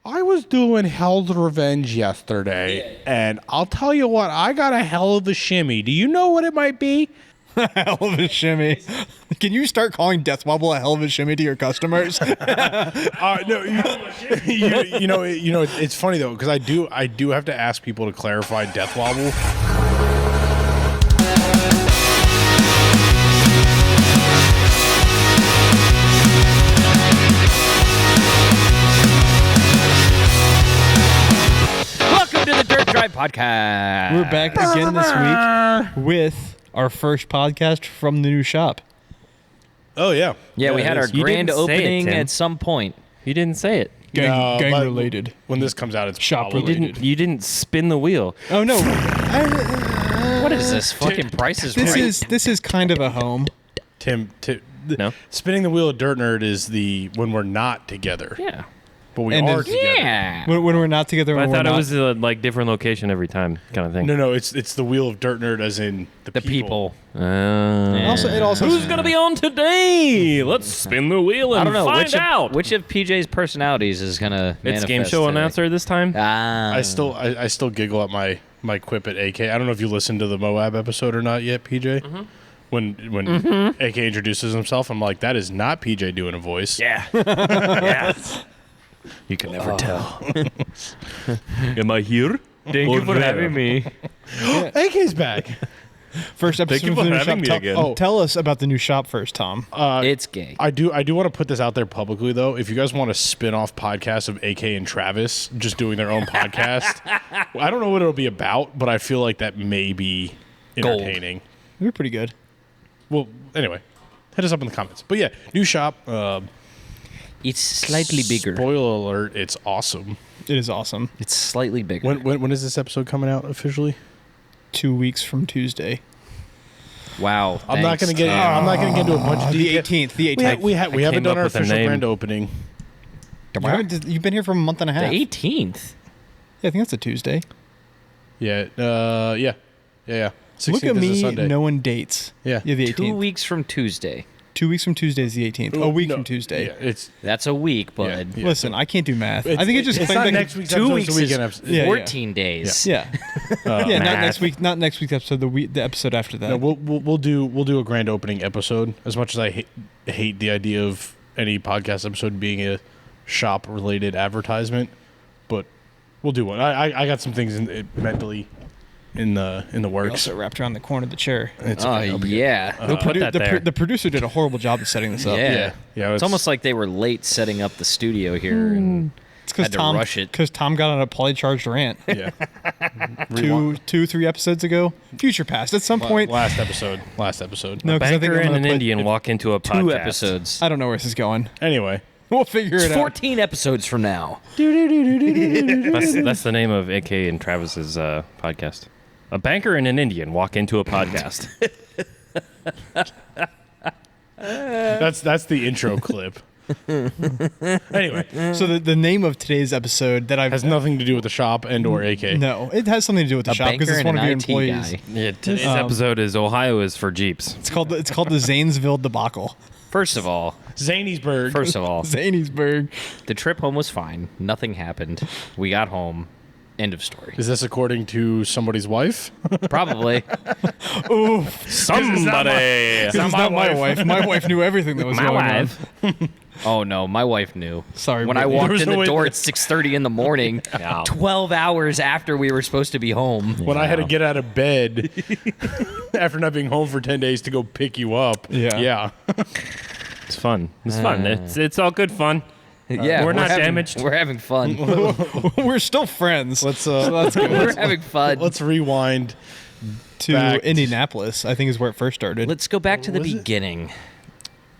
I was doing Hell's Revenge yesterday, and I'll tell you what, I got a hell of a shimmy. Do you know what it might be? Hell of a shimmy. Can you start calling Death Wobble a hell of a shimmy to your customers? No, it's funny though, because I do have to ask people to clarify Death Wobble. Podcast. We're back again this week with our first podcast from the new shop. Oh yeah, Yeah, we had our You grand didn't say it, opening Tim. at some point. You didn't say it. Gang but related. When this comes out, it's Shop probably- related. You didn't spin the wheel. Oh no. What is this? Fucking Price is This Right? is kind of a home. Tim. No. Spinning the wheel of Dirt Nerd is the when we're not together, Yeah. but we And are it's- together. Yeah. When we're not together, But I when we're thought it not, was a different location every time kind of thing. No, it's the wheel of Dirt Nerd, as in The people. Also, it also Who's gonna be on today? Let's spin the wheel and I don't know find out. which of PJ's personalities is gonna It's manifest game show today. announcer this time. I still giggle at my quip at AK. I don't know if you listened to the Moab episode or not yet, PJ. Mm-hmm. When AK introduces himself, I'm like, that is not PJ doing a voice. Yeah. Yeah. You can never tell. Am I here? Thank you for having me. AK's back. first Thank episode you of for the new having shop. me again. Tell us about the new shop first, Tom. It's gay. I do want to put this out there publicly though. If you guys want a spin-off podcast of AK and Travis just doing their own podcast, I don't know what it'll be about, but I feel like that may be Gold. entertaining. We're pretty good. Well, anyway, hit us up in the comments. But yeah, new shop. It's slightly bigger. Spoiler alert! It's awesome. It is awesome. It's slightly bigger. When is this episode coming out officially? 2 weeks from Tuesday. Wow. I'm not thanks, gonna get. Tom. I'm not gonna get into a bunch of The detail. 18th. The We, 18th. we I haven't came done up our with a official name. grand opening. You've been here for a month and a The half. 18th. Yeah, I think that's a Tuesday. Yeah. Yeah. 16th Look at is a me Sunday. knowing dates. Yeah. Yeah, the 18th. 2 weeks from Tuesday. 2 weeks from Tuesday is the 18th. Ooh, A week no, from Tuesday. Yeah, it's. That's a week, bud. Yeah. Listen, I can't do math. It's I think it just it's claimed not that- next week's 2 episode. weeks It's the is weekend episode. Yeah. 14 days. Yeah, yeah. Not math. next week. Not next week's episode. The episode after that. No, we'll do a grand opening episode. As much as I hate the idea of any podcast episode being a shop related advertisement, but we'll do one. I got some things mentally in the works. Also wrapped around the corner of the chair. It's Oh, okay. I'll be good. yeah. Who put that there? The producer did a horrible job of setting this up. Yeah. Yeah, It's almost like they were late setting up the studio here. And It's because Had to Tom rush it. Because Tom got on a polycharged rant Yeah. Rewind. 3 episodes ago. Future past. At some point. Last episode. No, A 'cause I think banker I'm and gonna an put- Indian walk into a podcast. 2 episodes. I don't know where this is going. Anyway, We'll figure It's it out. 14 episodes from now. That's the name of AK and Travis's podcast. A banker and an Indian walk into a podcast. that's the intro clip. Anyway, So the name of today's episode that I've has nothing to do with the shop and or AK. no, it has something to do with the A shop because banker it's and one an of your IT employees. guy. Yeah, today's episode is Ohio is for Jeeps. It's called the Zanesville debacle. First of all, Zanesburg. Zanesburg. the trip home was fine. Nothing happened. We got home. End of story. Is this according to somebody's wife? Probably. Somebody. It's not my wife. My wife knew everything that was My going wife. Oh no, my wife knew. Sorry, When I Brittany. walked There was in no the way door that- at 6:30 in the morning, 12 hours after we were supposed to be home. When I had to get out of bed after not being home for 10 days to go pick you up. Yeah. Yeah. It's fun. It's fun. It's all good fun. Yeah, we're not having- damaged. We're having fun. We're still friends. Let's That's good. We're having fun. let's rewind. To back- Indianapolis, I think is where it first started. Let's go back to the beginning.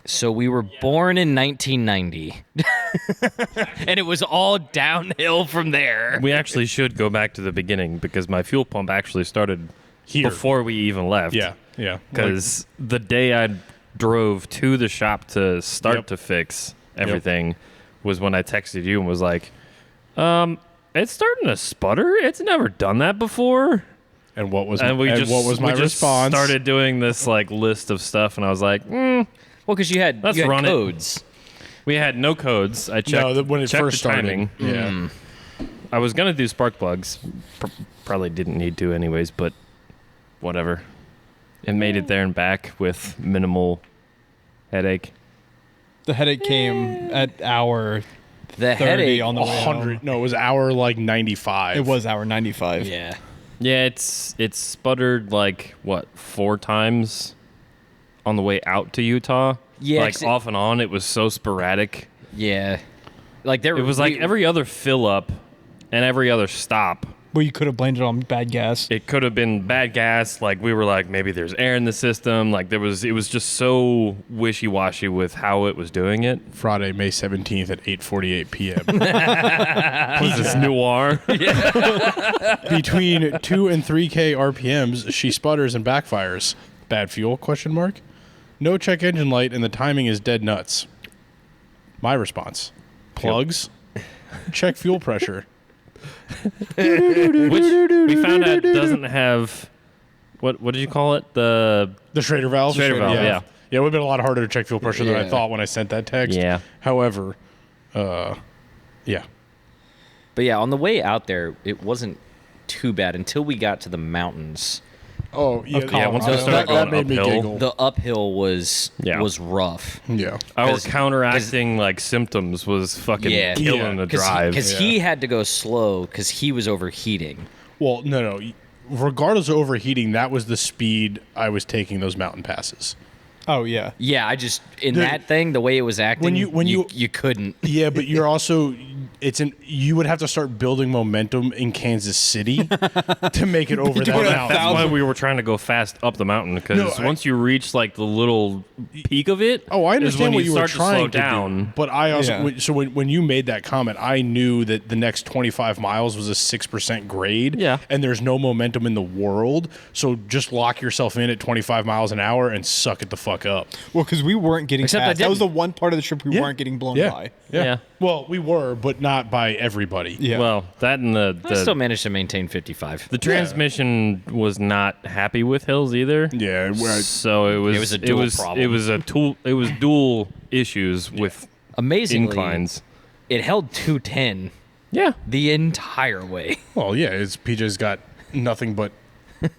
So we were born in 1990, and it was all downhill from there. We actually should go back to the beginning because my fuel pump actually started Here. before we even left. Yeah. Yeah. Because the day I drove to the shop to start Yep. to fix everything was when I texted you and was like, it's starting to sputter. It's never done that before. And what was And we and just what was my we just response? started doing this like list of stuff, and I was like, Well, because you had Let's you had run it. codes. We had no codes. I checked. No, when it checked first the started. timing. Yeah. I was gonna do spark plugs. Probably didn't need to anyways, but whatever. It made it there and back with minimal headache. The headache came at hour The 30 headache on the way home. 100. No, it was hour like 95. It was hour 95. Yeah. Yeah, it's sputtered like what 4 times on the way out to Utah. Yeah, like 'cause off and on. It was so sporadic. Yeah. Like there It was like every other fill up and every other stop. Well, you could have blamed it on bad gas. It could have been bad gas. Like we were like maybe there's air in the system. Like it was just so wishy washy with how it was doing it. Friday, May 17th at 8:48 p.m. Was this noir? Between 2 and 3K RPMs, she sputters and backfires. Bad fuel? Question mark. No check engine light, and the timing is dead nuts. My response: plugs. Check fuel pressure. Which we found out doesn't have what did you call it? The Schrader valve. Schrader valve, yeah. Yeah, it would have been a lot harder to check fuel pressure than I Yeah. thought when I sent that text. Yeah. However, yeah. But yeah, on the way out there, it wasn't too bad until we got to the mountains. Oh, yeah. Yeah, once we that, started that going made me uphill. giggle. The uphill was Yeah. rough. Yeah. our 'Cause- counteracting like symptoms was fucking Yeah. killing Yeah. the drive. Because he had to go slow because he was overheating. Well, no. Regardless of overheating, that was the speed I was taking those mountain passes. Oh, yeah. Yeah, I just in The- that thing, the way it was acting, when you- you couldn't. Yeah, but you're also you would have to start building momentum in Kansas City to make it over that doing mountain. That's why we were trying to go fast up the mountain because No, once you reach like the little peak of it, Oh, I is understand when what you you were start to trying slow to down. do. But I also Yeah. so when you made that comment, I knew that the next 25 miles was a 6% grade. Yeah. And there's no momentum in the world. So just lock yourself in at 25 miles an hour and suck it the fuck up. Well, because we weren't getting Except I past. That was the didn't. one part of the trip we Yeah. weren't getting blown Yeah. by. Yeah. Well, we were, but not by everybody. Yeah. Well, that and I still the managed to maintain 55. transmission was not happy with hills either. Yeah. So it was a dual problem. It was dual issues with Amazingly, inclines. it held 210 Yeah. the entire way. Well, yeah. PJ's got nothing but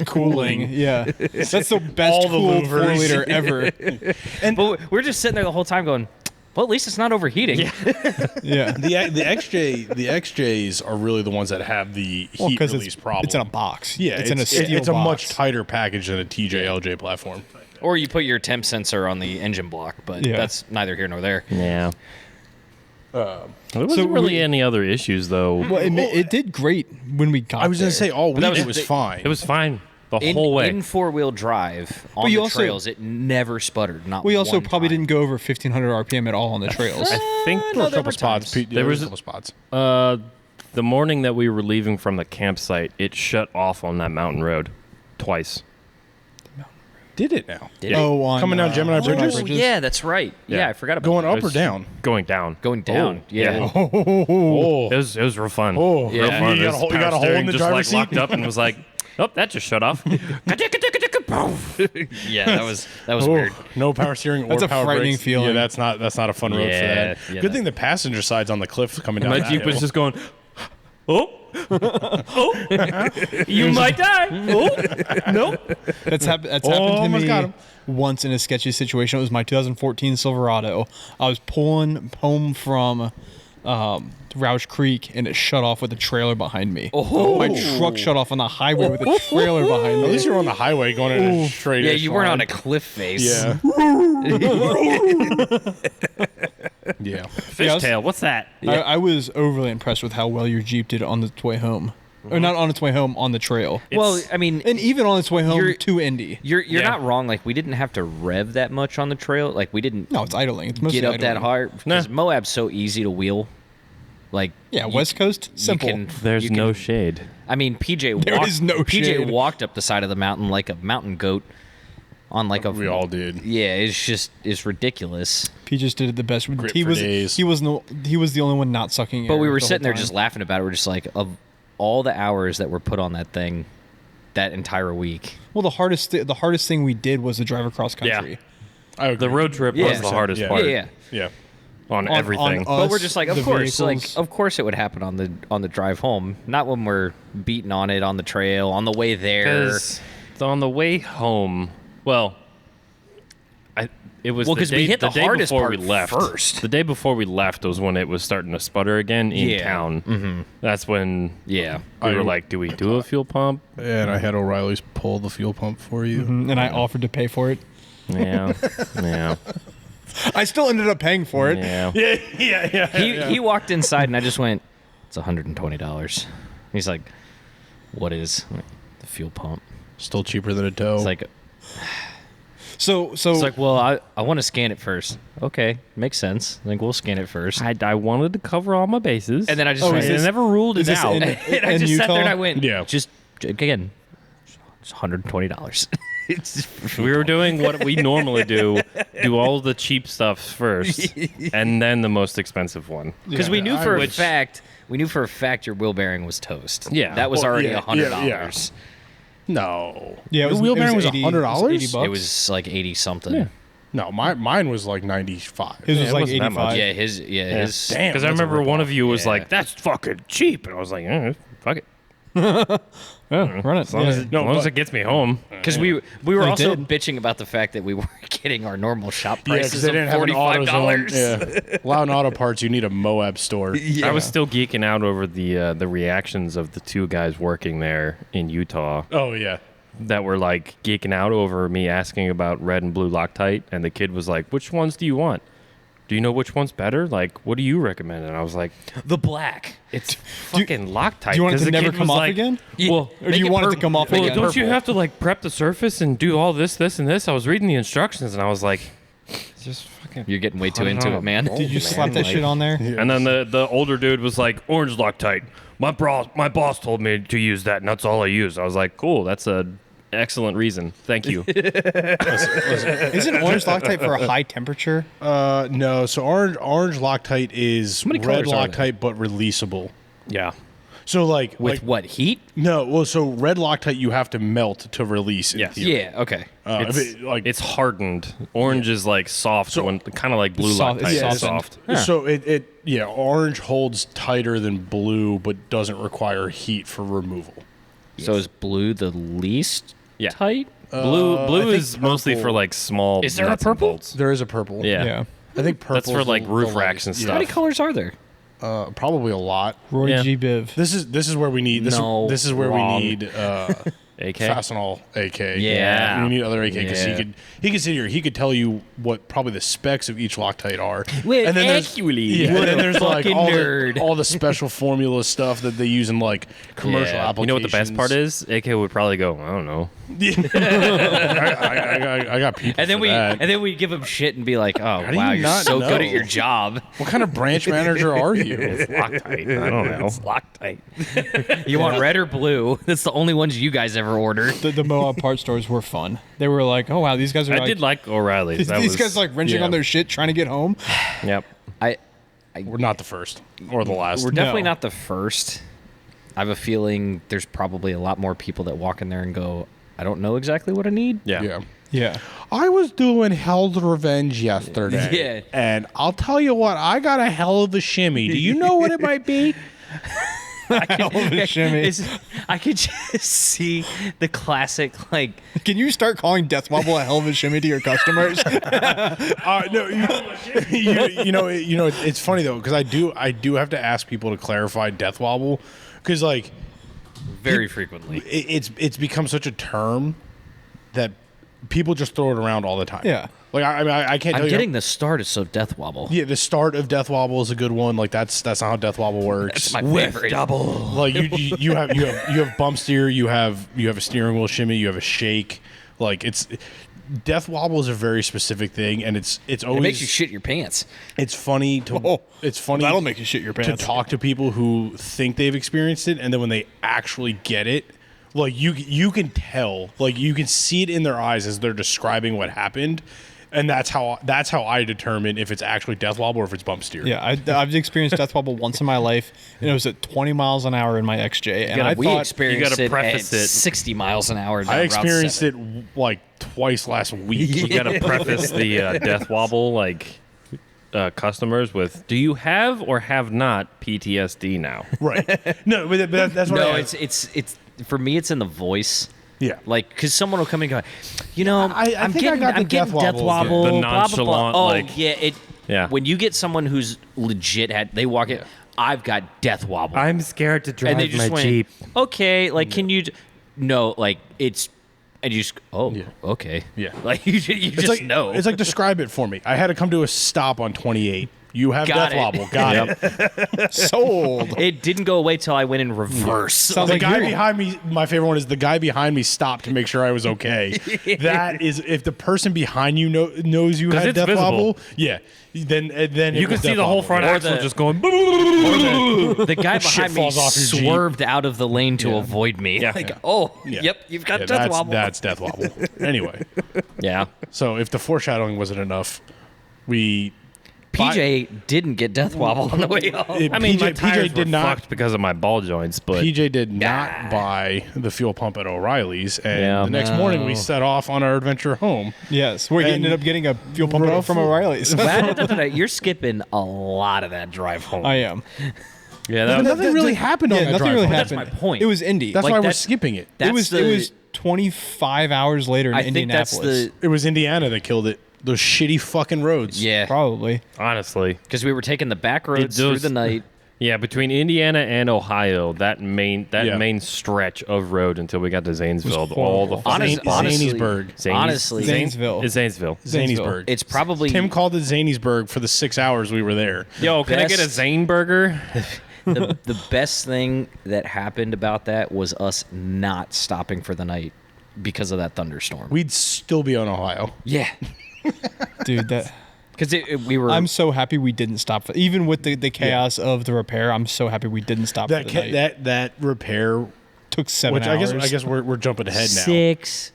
cooling. Yeah. That's the best All the cool louvers. 4-liter ever. But we're just sitting there the whole time going, well, at least it's not overheating. Yeah. The XJs are really the ones that have the Well, heat 'cause release it's, problem. it's in a box. Yeah, it's in a steel it's a much box. tighter package than a TJ-LJ platform. Or you put your temp sensor on the engine block, but Yeah. that's neither here nor there. Yeah. There wasn't really any other issues though. Well, it did great when we got I was going there. to say all week that was it was the- fine. It was fine the In, whole way. in four-wheel drive on you the also- trails, it never sputtered. Not We also one probably time. didn't go over 1,500 RPM at all on the trails. I think there were a there couple were spots. times. There was was a couple spots. the morning that we were leaving from the campsite, it shut off on that mountain road twice. Did it now? Did it? Oh, on Coming down Gemini Bridges? Oh, yeah, that's right. Yeah, Yeah. I forgot about Going that. up or down? Going down. Going down. Yeah. Oh, It was real fun. Oh. Yeah. Real fun. You got a This hole- you got a power hole in steering the just driver's like seat? locked up and was like, oh, that just shut off. Yeah, that was weird. no power steering or That's a power frightening brakes. feeling. Yeah, that's not a fun road for Yeah, that. yeah, Good that- thing the passenger side's on the cliff coming down. My that Jeep was hill. just going, oh, oh, you might die. Oh, nope. That's happened almost to got me him. once in a sketchy situation. It was my 2014 Silverado. I was pulling home from Roush Creek, and it shut off with a trailer behind me. Oh. My truck shut off on the highway with a trailer behind At me. least you're on the highway going in a straight. Yeah, you weren't on a cliff face. Yeah. Yeah. Fishtail, what's that? I was overly impressed with how well your Jeep did on its way home. Or not on its way home, on the trail. Well, I mean, And even on its way home You're- to Indy. you're Yeah. not wrong. Like, we didn't have to rev that much on the trail. Like, we didn't No, it's idling. It's mostly get up idling. that hard because Moab's so easy to wheel. Like, Yeah, you- West Coast, you simple. can- There's you no can- shade. I mean, PJ walked. There is no PJ shade. walked up the side of the mountain like a mountain goat on like a. We all did. Yeah, it's ridiculous. P just did it the best. Grip He for was days. he was the only one not sucking air. But we were the sitting whole there just time. laughing about it. We're just like, of all the hours that were put on that thing, that entire week. Well, the hardest thing we did was the drive across country. I agree. The road trip Yeah. was the hardest Yeah. part. Yeah. Yeah. on everything. But we're just like, of the course, vehicles. of course it would happen on the drive home. Not when we're beating on it on the trail, on the way there. Because on the way home, it was Well, 'cause we hit the day hardest before part we left. first. The day before we left was when it was starting to sputter again in Yeah. town. Mm-hmm. That's when Yeah. we were like, do we do a fuel pump? And I had O'Reilly's pull the fuel pump for you. And I offered to pay for it. Yeah. Yeah. I still ended up paying for it. Yeah. He walked inside and I just went, it's $120. He's like, what is? I'm like, the fuel pump? Still cheaper than a tow. It's like, So it's like, well, I want to scan it first. Okay, makes sense. Like, we'll scan it first. I wanted to cover all my bases. And then I just Oh, went, is I this- never ruled is it this out. in- and I in just sat there and Utah? I went, Yeah. just again, it's $120. We were doing what we normally do all the cheap stuff first, and then the most expensive one. Because we knew I for a would- fact your wheel bearing was toast. Yeah. that was Well, already yeah, $100. no. yeah, the wheel bearing was $80 $100. $80. It was like 80 something. No, mine was like 95. His Yeah, was it like wasn't that much. 85. Yeah, his. Damn. Because I that's a remember one ripoff. of you was Yeah. like, "That's fucking cheap," and I was like, "Fuck it, Yeah, run it. as long, as, Yeah. as, long as it gets me home." Because we were They also did. bitching about the fact that we weren't getting our normal shop Yeah, prices because they of didn't have an $45. AutoZone. Yeah. Loud Auto Parts, you need a Moab store. I was still geeking out over the reactions of the two guys working there in Utah Oh, yeah. that were like geeking out over me asking about red and blue Loctite, and the kid was like, "Which ones do you want? Do you know which one's better? Like, what do you recommend?" And I was like, The black. "It's fucking Loctite." Do you want it 'cause to the never kid come was off like, again? Well, Or do you want it to come off well, again? don't you Purple. have to like prep the surface and do all this, and this? I was reading the instructions and I was like, it's just fucking. You're getting way too Put it into on it, a man. bowl, Did you slap that Like- shit on there? And then the older dude was like, orange Loctite. My boss told me to use that, and that's all I use. I was like, cool, that's a excellent reason. Thank you. Isn't orange Loctite for a high temperature? No, so orange Loctite is many red colors are there? Loctite, but releasable. Yeah. So, like, With what, heat? no, well, so red Loctite you have to melt to release. In Yes. theory. Yeah, okay. If It's, it, like, it's hardened. Orange is like soft, So- kind of like blue Soft- Loctite. it's is softened. soft. So yeah, orange holds tighter than blue, but doesn't require heat for removal. So is blue the least Yeah. tight? Blue I think is mostly for purple- like small. Is there a nuts and purple? bolts. There is a purple. Yeah. I think purple. That's for, like, roof racks and How stuff. many colors are there? Probably a lot. Roy Yeah. G. Biv. This is where we need this. No, This is where wrong. we need AK. Fastenal AK. Yeah. we need other AK because Yeah. he could sit here. He could tell you what probably the specs of each Loctite are. Well, and then there's actually, yeah, what and then a there's like fucking all nerd. all the special formula stuff that they use in like commercial Yeah. applications. You know what the best part is? AK would probably go, I don't know. I got people. And then for we that. and then we give him shit and be like, "Oh do wow, you you're not so good know? at your job." What kind of branch manager are you? Loctite. I don't know. It's Loctite. You want red or blue? That's the only ones you guys ever ordered. The Moab part stores were fun. They were like, oh wow, these guys are I like, did like O'Reilly's. That these was, guys like wrenching yeah. on their shit trying to get home. Yep. We're not the first or the last. We're definitely No. not the first. I have a feeling there's probably a lot more people that walk in there and go, "I don't know exactly what I need." Yeah. yeah. Yeah. I was doing Hell's Revenge yesterday. Yeah. And I'll tell you what, I got a hell of a shimmy. Do you know what it might be? Shimmy. I could just see the classic, like, Can you start calling Death Wobble a hell of a shimmy to your customers? No, it's funny though because I do have to ask people to clarify death wobble because like very frequently. it's become such a term that people just throw it around all the time. Yeah. Like I mean I can't tell I'm you. getting the start of Death Wobble. Yeah, the start of death wobble is a good one. Like that's not how death wobble works. That's my favorite. Like you have bump steer, you have a steering wheel shimmy, you have a shake. Like it's death wobble is a very specific thing, and it's always It makes you shit your pants. It's funny to Oh, it's funny that'll make you shit your to pants. talk to people who think they've experienced it, and then when they actually get it, like you can tell, like you can see it in their eyes as they're describing what happened. And that's how I determine if it's actually death wobble or if it's bump steer. Yeah, I've experienced Death Wobble once in my life, and it was at 20 miles an hour in my XJ. And I we thought, experienced gotta it preface at it. 60 miles an hour. Down I Route experienced 7. it like twice last week. You got to preface the death wobble. Like, customers with, "Do you have or have not PTSD now?" Right. No, but that's what No, I it's for me. It's in the voice. Yeah. Like, because someone will come in and go, you know, I I'm think I getting, got the I'm getting death death wobble. wobble. The blah, blah, blah. nonchalant, Oh, like- yeah. Yeah. When you get someone who's legit, they walk in, I've got death wobble. I'm scared to drive and they just my went, Jeep. okay, like, can you, no, like, it's, and you just, oh, Yeah. okay. Yeah. Like, you just like, know. It's like, describe it for me. I had to come to a stop on 28. You have Got death it. wobble. Got it. Sold. It didn't go away till I went in reverse. Sounds The like guy you're- behind me, my favorite one is the guy behind me stopped to make sure I was okay. That is, if the person behind you knows you 'Cause had it's death visible. wobble, yeah, then You can see the whole front Or axle the- just going. The guy Shit behind me falls off your Jeep. swerved out of the lane to avoid me. Yeah. Like, Yeah. oh, Yeah. yep, you've got Yeah, death wobble. that's death wobble. Anyway, Yeah. so if the foreshadowing wasn't enough, we PJ didn't get death wobble on the way home. I mean, my PJ tires did were not. fucked because of my ball joints, but PJ did not buy the fuel pump at O'Reilly's, and Yeah. the next morning we set off on our adventure home. Yes, we And ended up getting a fuel pump from O'Reilly's. You're skipping a lot of that drive home. I am. yeah, But that was, nothing really happened on Yeah, that nothing drive really home. That's happened. my point. It was Indy. That's Like, why we're that's- skipping it. That's it was 25 hours later in I think that's Indianapolis. the It was Indiana that killed it. Those shitty fucking roads. yeah, Probably. honestly, because we were taking the back roads It through does- the night. yeah, between Indiana and Ohio, that main stretch of road until we got to Zanesville, all the horrible. fucking Honestly, Zanesburg. honestly, Zanesville. It's Zanesville. Zanesburg. it's probably Tim called it Zanesburg for the 6 hours we were there. Yo, can I get a Best- Zane burger? the best thing that happened about that was us not stopping for the night because of that thunderstorm. We'd still be on Ohio. Yeah, Dude, that because we were. I'm so happy we didn't stop. Even with the chaos of the repair, I'm so happy we didn't stop That for the night. that repair, Took 7 which hours. I guess we're jumping ahead now. 6.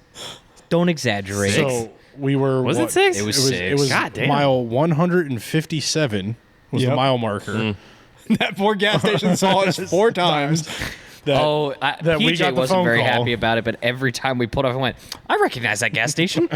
Don't exaggerate. So we were. Was it 6? It was It 6. was God damn. mile 157 was the Yep. mile marker. That poor gas station saw us 4 times. That, Oh, that we PJ got the wasn't phone very call. happy about it, but every time we pulled up, I went, "I recognize that gas station."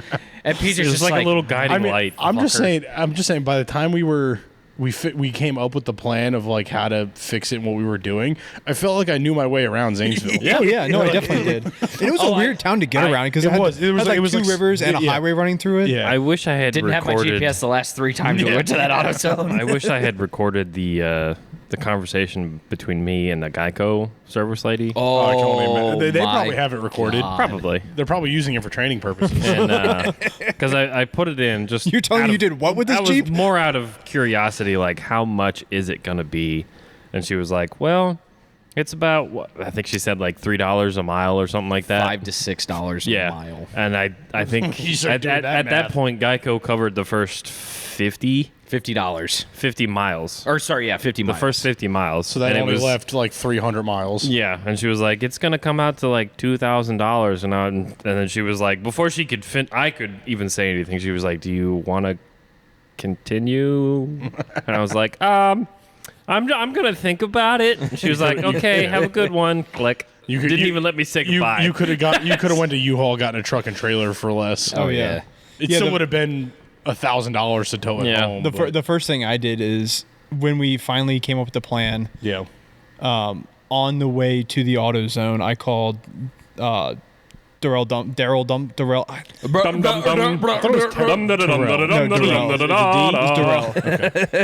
And PJ's It was just like a little guiding I mean, light. I'm just fucker. saying. By the time we came up with the plan of like how to fix it and what we were doing, I felt like I knew my way around Zanesville. Oh yeah, no, I definitely did. And it was a weird town to get around because it it, was. It was had like- like it was 2 like- rivers and a yeah. highway running through it. Yeah. I wish I had didn't have my recorded. GPS the last 3 times we went to that AutoZone. I wish I had recorded the conversation between me and the Geico service lady. I can only Oh, imagine. They my probably have it recorded. God. Probably. They're probably using it for training purposes. And because I put it in just You're telling out me you of- did what with this I was Jeep? more out of curiosity, like how much is it gonna be? And she was like, "Well, it's about what I think she said like $3 a mile or something like that." $5 to $6 yeah, a mile. and I think You start at doing that that math. point Geico covered the first 50 $50. miles. Or sorry, yeah, 50 The miles. first 50 miles. So that and it only was, left like 300 miles. Yeah, and she was like, "It's gonna come out to like $2,000," and then she was like, before she could I could even say anything, she was like, "Do you want to continue?" And I was like, I'm gonna think about it." And she was like, "Okay, have a good one." Click. You Didn't even let me say goodbye. You could have went to U-Haul, gotten a truck and trailer for less. Oh yeah. It Yeah, still the- would have been $1,000 to tow it Yeah. home. The first thing I did is when we finally came up with the plan, yeah. on the way to the AutoZone, I called Darrell. Dum, dum, dum. Darrell.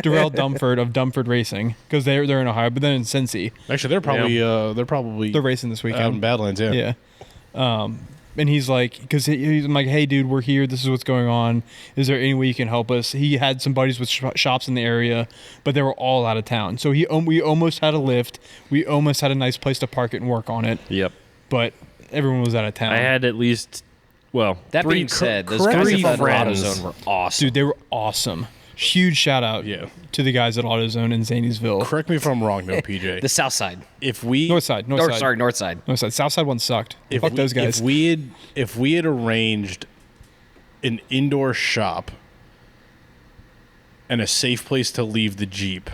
Darrell Dumford of Dumford Racing because they're in Ohio, but then in Cincy. Actually, they're probably They're racing this out in weekend. Badlands. Yeah. Yeah. And he's like, because he's like, "Hey, dude, we're here. This is what's going on. Is there any way you can help us?" He had some buddies with shops in the area, but they were all out of town. So we almost had a lift. We almost had a nice place to park it and work on it, Yep. but everyone was out of town. I had at least, well, That three being said, those correct guys me if at I'm wrong. AutoZone were awesome. Dude, they were awesome. Huge shout out Yeah. to the guys at AutoZone in Zanesville. Correct me if I'm wrong, though, PJ. The South Side. If we North side. North Side. North side. South side one sucked. Fuck we, those guys. if we had arranged an indoor shop and a safe place to leave the Jeep,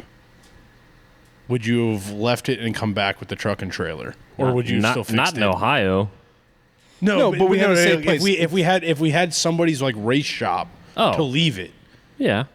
would you have left it and come back with the truck and trailer, or would you not, still fix not in it? Ohio? No, but we had a safe place. If we had somebody's like race shop Oh. to leave it, Yeah.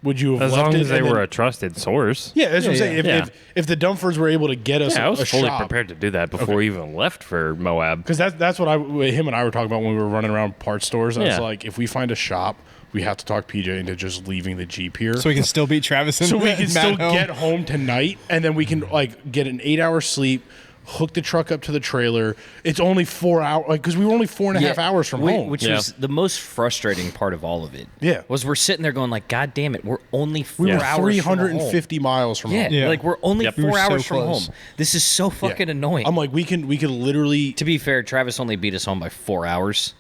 would you have As left long it as they and were then- a trusted source. Yeah, that's what I'm saying. Yeah. If the Dumfords were able to get us Yeah, I was a fully shop, prepared to do that before we even left for Moab. because that's what him and I were talking about when we were running around parts stores. I was Yeah. like, if we find a shop, we have to talk PJ into just leaving the Jeep here. So we can still beat Travis and So we can Matt still home. get home tonight, and then we can like get an 8-hour sleep, hook the truck up to the trailer. It's only 4 hours, like because we were only 4.5 hours from home. Which Yeah. was the most frustrating part of all of it. Yeah. Was we're sitting there going like, God damn it, we're only 4 we were hours 350 miles from from home. home. Yeah, Yeah. like we're only Yep. 4 We were so hours from close. home. This is so fucking Yeah. annoying. I'm like, we could literally. to be fair, Travis only beat us home by 4 hours.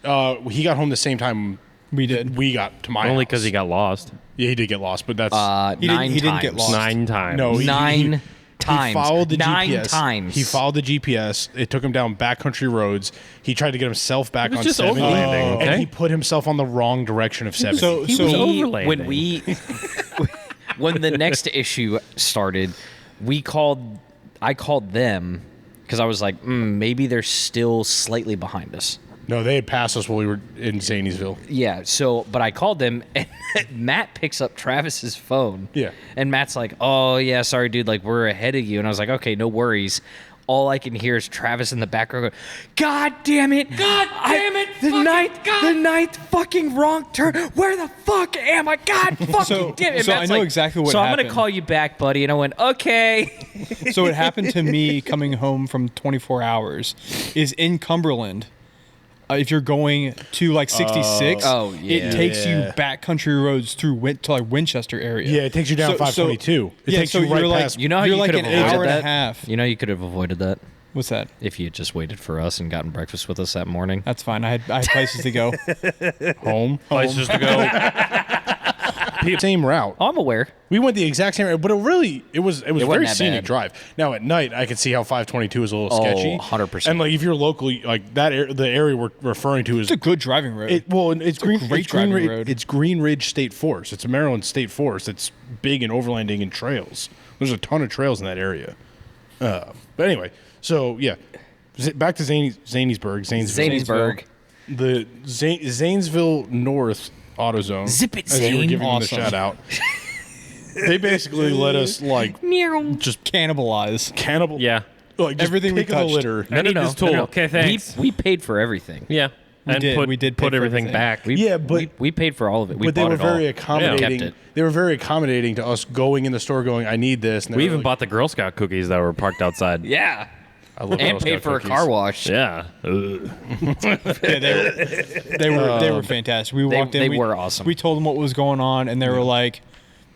He got home the same time We did. we got to my Only house. because he got lost. Yeah, he did get lost, but that's He Nine didn't times. get lost. 9 times. no. Nine times. He followed the Nine GPS. times. He followed the GPS. It took him down backcountry roads. He tried to get himself back was on just 70, overlanding, okay? and he put himself on the wrong direction of 70. So was when overlanding. when the next issue started, I called them because I was like, maybe they're still slightly behind us. no, they had passed us while we were in Zanesville. Yeah, but I called them, and Matt picks up Travis's phone. Yeah. And Matt's like, oh, yeah, sorry, dude, like, we're ahead of you. And I was like, okay, no worries. All I can hear is Travis in the background going, God damn it. The ninth fucking wrong turn. Where the fuck am I? God fucking damn it. And so Matt's I know like, exactly what So I'm going to happened. call you back, buddy. And I went, okay. So it happened to me coming home from 24 hours is in Cumberland. If you're going to like 66, Oh, yeah. it takes you Yeah. backcountry roads through to like Winchester area. Yeah, it takes you down So- 522. It yeah, takes so you right you're like, past. You know how you're you like could an have avoided hour and that? a half. You know you could have avoided that What's that? if you had just waited for us and gotten breakfast with us that morning. That's fine. I had places to go. home. Places to go. Same route. Oh, I'm aware. We went the exact same route, but it was a wasn't very that scenic bad. drive. Now at night, I could see how 522 is a little Oh, sketchy. 100%. And like if you're locally, like the area we're referring to is It's a good driving road. it's Green great it's Green driving Ridge, road. it's Green Ridge State Forest. It's a Maryland State Forest. It's big in overlanding and trails. There's a ton of trails in that area. But anyway, so yeah, back to Zanesville. Zanesburg. The Zanesville North AutoZone. Zip it, as you were Zane. giving Awesome. them the shout out. They basically let us like just Cannibalize. cannibal. Yeah. like just Everything we pick of the touched. litter. I need this tool. Okay, thanks. We paid for everything. Yeah. And did. We did pay put for everything everything. back. Yeah, but we paid for all of it. We but they bought were it all. very accommodating. Kept it. They were very accommodating to us going in the store, going, "I need this." And they We were even like, bought the Girl Scout cookies that were parked outside. Yeah. I love And Girl paid Scout for cookies. a car wash. Yeah. Ugh. Yeah, they were fantastic. We walked in. they we, were awesome. We told them what was going on, and they were like,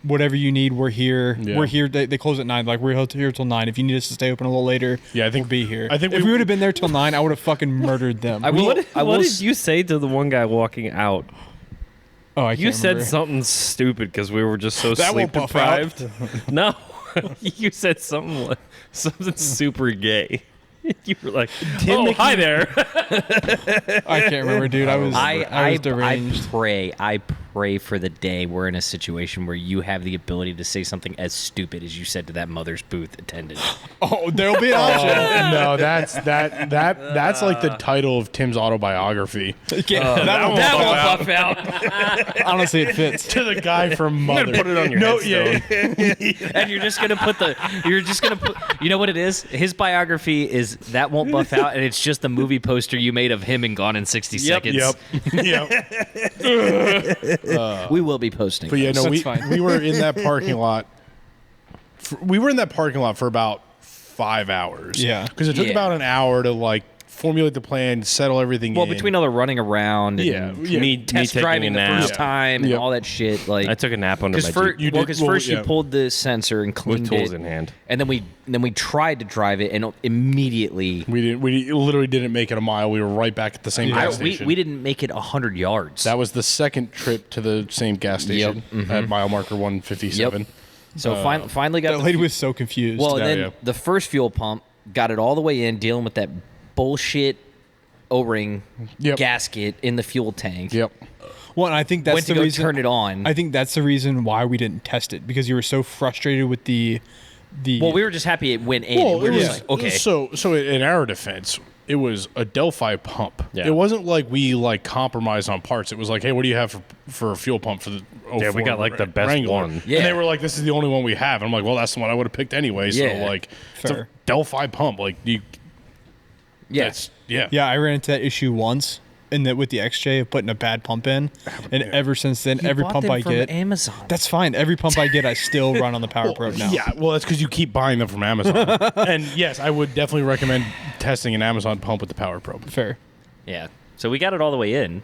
"Whatever you need, we're here. Yeah. We're here." They close at 9. Like we're here till 9. If you need us to stay open a little later, Yeah, I think we'll be here. I think if we- we would have been there till 9, I would have fucking murdered them. I will. What did you say to the one guy walking out? oh, I can't You said remember. something stupid because we were just so That sleep won't buff out. deprived. No, you said something super gay. You were like, "Oh, hi there." I can't remember, dude. I was deranged. I pray for the day we're in a situation where you have the ability to say something as stupid as you said to that Mother's Booth attendant. Oh, there'll be an option. no, that's like the title of Tim's autobiography. That won't That buff will out. buff out. Honestly, it fits. To the guy from Mother. Put it on your headstone. And you're just gonna put. You know what it is? His biography is that won't buff out, and it's just the movie poster you made of him in Gone in 60 Seconds. Yep. We will be posting. But yeah, those. no, That's fine. we were in that parking lot. We were in that parking lot for about 5 hours. Yeah. Because it took Yeah. about an hour to like formulate the plan, settle everything Well, in. between all the running around and Yeah. Me test taking driving a the nap. first time and Yep. all that shit, like I took a nap under my because Jeep You did- first yeah. you pulled the sensor and cleaned with tools it, in hand. and then we tried to drive it, and immediately we literally didn't make it a mile. We were right back at the same gas station. we didn't make it 100 yards. That was the second trip to the same gas station at mile marker 157. so finally got That the lady was so confused. well, and Yeah, then yeah. the first fuel pump got it all the way in, dealing with that bullshit O-ring Yep. gasket in the fuel tank. Yep. Well, and I think that's Went to the go reason. turn it on. I think that's the reason why we didn't test it, because you were so frustrated with the. Well, we were just happy it went in. Well, We're it just was like, okay. So in our defense, it was a Delphi pump. Yeah. It wasn't like we like compromised on parts. It was like, hey, what do you have for a fuel pump for the? Yeah, we got like the best Wrangler? one. Yeah. And they were like, this is the only one we have. And I'm like, well, that's the one I would have picked anyway. So Yeah. like, it's a Fair. Delphi pump. Like you, Yes. Yeah, I ran into that issue once with the XJ of putting a bad pump in, and ever since then, every pump I get, Amazon. that's fine. Every pump I get, I still run on the Power Probe now. Yeah, well, that's because you keep buying them from Amazon. And yes, I would definitely recommend testing an Amazon pump with the Power Probe. Fair. Yeah. So we got it all the way in,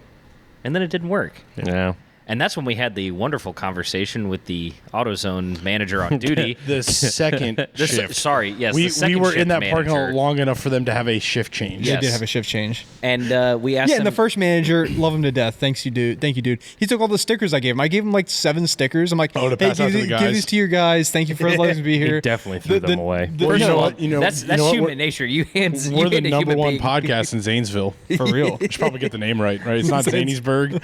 and then it didn't work. Yeah. And that's when we had the wonderful conversation with the AutoZone manager on duty. The second shift. Sorry, yes. We the second were in shift that parking lot manager. long enough for them to have a shift change. Yeah. They did Yes. have a shift change. And we asked Yeah, him. and the first manager, love him to death. Thank you, dude. He took all the stickers I gave him. I gave him like 7 stickers. I'm like, Oh, to hey, pass out to the give guys? these to your guys. Thank you for letting me be here. He definitely threw them away. Or you First know of all, what? You know, that's you know what? human nature. You hands. We're you the hit a number human one being. podcast in Zanesville. For real. Should probably get the name right, right? It's not Zanesburg.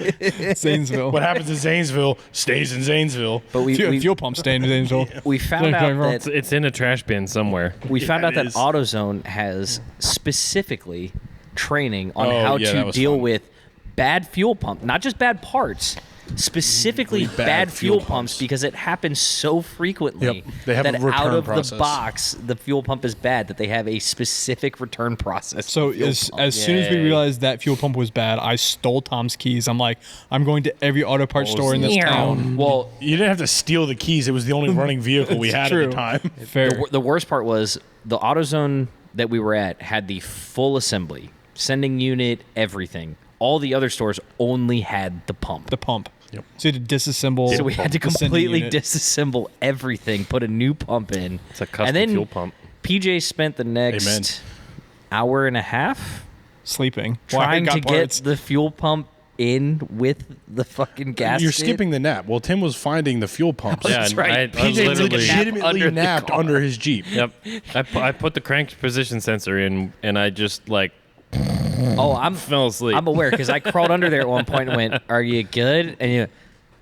Zanesville. What happens in Zanesville stays in Zanesville. But Fuel pump stand in Zanesville. we found out that It's in a trash bin somewhere. we found out it that is. AutoZone has specifically training on Oh, how yeah, to that was deal fun. with bad fuel pump, not just bad parts. Specifically Bad bad fuel fuel pumps pumps. because it happens so frequently Yep. They have a that return out of process. the box the fuel pump is bad, that they have a specific return process. So for fuel as pump. soon as we Yay. realized that fuel pump was bad, I stole Tom's keys. I'm like, I'm going to every auto parts store in this town. Well, You didn't have to steal the keys. It was the only running vehicle we had at True. the time. Fair. the worst part was the AutoZone that we were at had the full assembly, sending unit, everything. All the other stores only had the pump. The pump. Yep. So you had to disassemble. So we had to the sending completely unit. disassemble everything, put a new pump in. It's a custom and then fuel pump. PJ spent the next Amen. hour and a half sleeping. While I trying got to parts. get the fuel pump in with the fucking gas. You're skipping the nap. Well, Tim was finding the fuel pumps. Yeah, That's and right. I PJ literally. legitimately under the napped car. under his Jeep. Yep. I put the crank position sensor in, and I just like Oh, I'm fell asleep. I'm aware because I crawled under there at one point and went, "Are you good?" And you,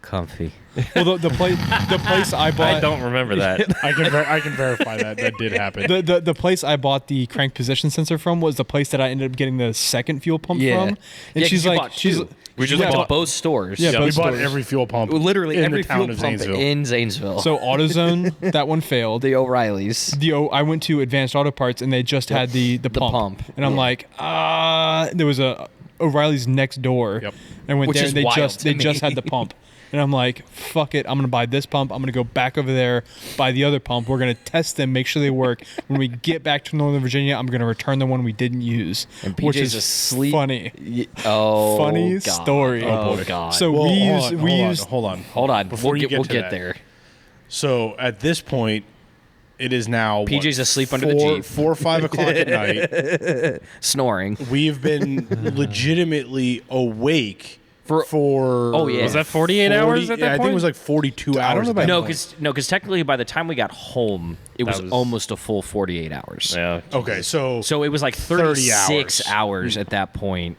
comfy. Well, the place I bought. I don't remember that. I can verify that did happen. The place I bought the crank position sensor from was the place that I ended up getting the second fuel pump Yeah. from. Yeah, And 'cause she's you like, bought she's two. We just We went to bought both stores. Yeah, we both bought stores. every fuel pump. Literally in every the town fuel of pump Zanesville. in Zanesville. So AutoZone, that one failed. the O'Reillys. I went to Advanced Auto Parts and they just had the pump. pump. And I'm like, there was a O'Reilly's next door. Yep. And went Which there is and they wild just to had me. the pump. And I'm like, fuck it, I'm gonna buy this pump. I'm gonna go back over there, buy the other pump. We're gonna test them, make sure they work. When we get back to Northern Virginia, I'm gonna return the one we didn't use. And which PJ's is asleep. funny. Oh, Funny God. story. Oh, boy. God. So Well, we used hold on. hold on. Before you get we'll to get that. there. So at this point, it is now PJ's asleep under the 4 Jeep. 4 or 5 o'clock at night. Snoring. We've been legitimately awake For- for Oh, yeah. Was that 48 hours at that I think it point? was like 42 hours. I don't know at that about- point. No, because technically by the time we got home, it was, was- almost a full 48 hours. Yeah. Okay, so So it was like 30 36 hours at that point.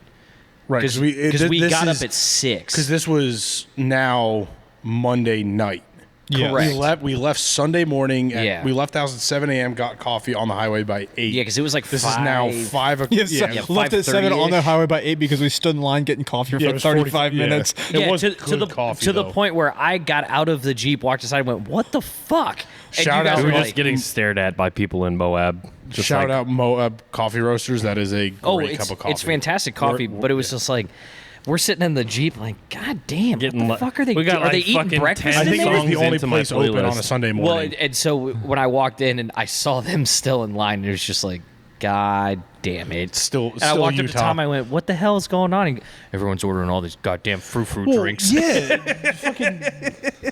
right Because because we got up at 6. because this was now Monday night. Yeah. Correct. We left Sunday morning. Yeah. We left the house at 7 a.m. Got coffee on the highway by 8. Yeah, because it was like this 5. is now 5 o'clock. Yes, Yeah, left at 7 on the 5:30-ish. highway by 8 because we stood in line getting coffee Yeah, for it was 35 yeah. minutes. It was to good the coffee, to the though. point where I got out of the Jeep, walked aside, and went, "What the fuck?" And Shout you guys out- We were were like, just getting stared at by people in Moab. Just Shout like, out Moab Coffee Roasters. That is a great "Oh, cup of coffee. it's fantastic coffee," but it was just like. We're sitting in the Jeep, like, God damn, Getting what the fuck are they we got doing? Are they like eating fucking breakfast? 10 I in think it there? was the songs only into my place open on playlist. a Sunday Well, morning. and so when I walked in and I saw them still in line, it was just like, God damn it. Still And I still walked up Utah. to Tom, I went, what the hell is going on? And everyone's ordering all these goddamn frou-frou drinks. Yeah, fucking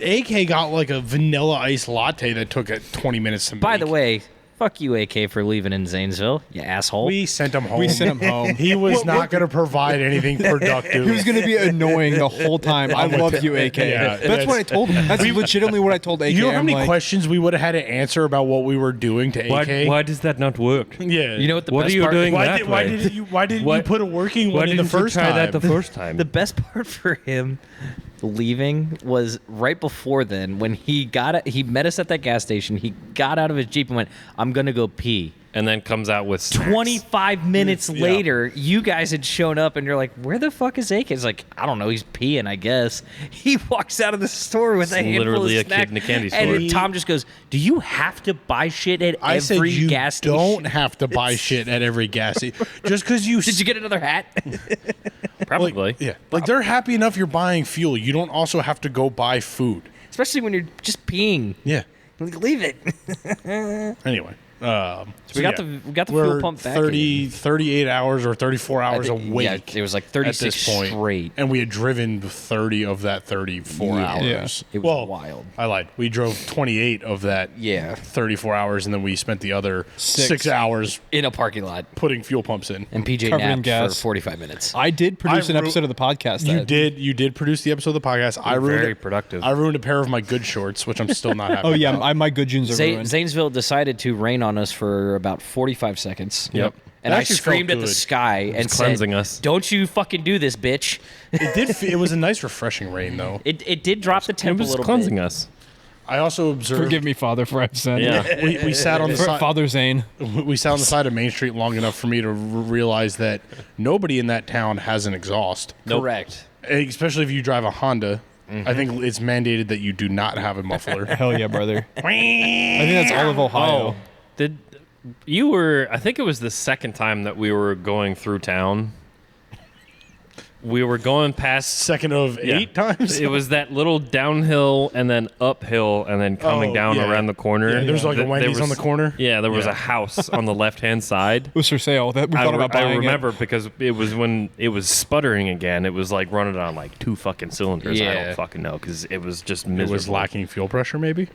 AK got like a vanilla ice latte that took 20 minutes to make. By the way, fuck you, AK, for leaving in Zanesville, you asshole. we sent him home. We sent him home. He was not going to provide anything productive. He was going to be annoying the whole time. I love you, AK. Yeah, that's what I told him. That's legitimately what I told AK. You know how I'm many like, questions we would have had to answer about what we were doing to AK? why does that not work? Yeah. You know what the What best are you part? doing? Why, that did, why way? didn't you? Why didn't Why- you put a working Why one in didn't the first you try time? that the first time? The best part for him leaving was right before then when he met us at that gas station. He got out of his Jeep and went, I'm going to go pee. and then comes out with snacks. 25 minutes later, you guys had shown up, and you're like, "Where the fuck is AK?" It's like, I don't know. He's peeing, I guess. He walks out of the store with a handful literally of a snacks, kid in a candy store. and Tom just goes, "Do you have to buy shit at I said every you gas station?" don't have to buy shit at every gas station just because you. Did you get another hat? Probably. Yeah, like they're happy enough you're buying fuel. You don't also have to go buy food. Especially when you're just peeing. Yeah. Like, leave it. Anyway. So we got the we're fuel pump back. 38 hours or 34 hours a week. Yeah, it was like at 36 this point, straight. and we had driven 30 of that 34 Yeah. hours. It was wild. I lied. We drove 28 of that 34 hours, and then we spent the other 6 hours In a parking lot. putting fuel pumps in. And PJ Covered in napped gas. for 45 minutes. I did produce I an wrote- episode of the podcast. You did produce the episode of the podcast. I ruined Very it. productive. I ruined a pair of my good shorts, which I'm still not happy. Oh yeah, about. my good jeans are ruined. Zanesville decided to rain on us for about 45 seconds. Yep. And That I actually screamed felt at the good. sky and cleansing said, us. "Don't you fucking do this, bitch." It did. It was a nice, refreshing rain, though. It did drop the It temp a was little cleansing bit. us. I also observed. Forgive me, Father, for I've said. Yeah. We sat on the side. Father Zane. We sat on the side of Main Street long enough for me to realize that nobody in that town has an exhaust. Correct. Especially if you drive a Honda. I think it's mandated that you do not have a muffler. Hell yeah, brother. I think that's all of Ohio. Did you were? I think it was the second time that we were going through town. We were going past. Second of 8 times. It was that little downhill and then uphill and then coming down around the corner. Yeah, there's like a Wendy's on the corner. Yeah, there was a house on the left-hand side. It was for sale. That we thought about buying I it. remember because it was when it was sputtering again. It was like running on like 2 fucking cylinders. I Yeah. don't fucking know because it was just It miserable. was lacking fuel pressure, maybe.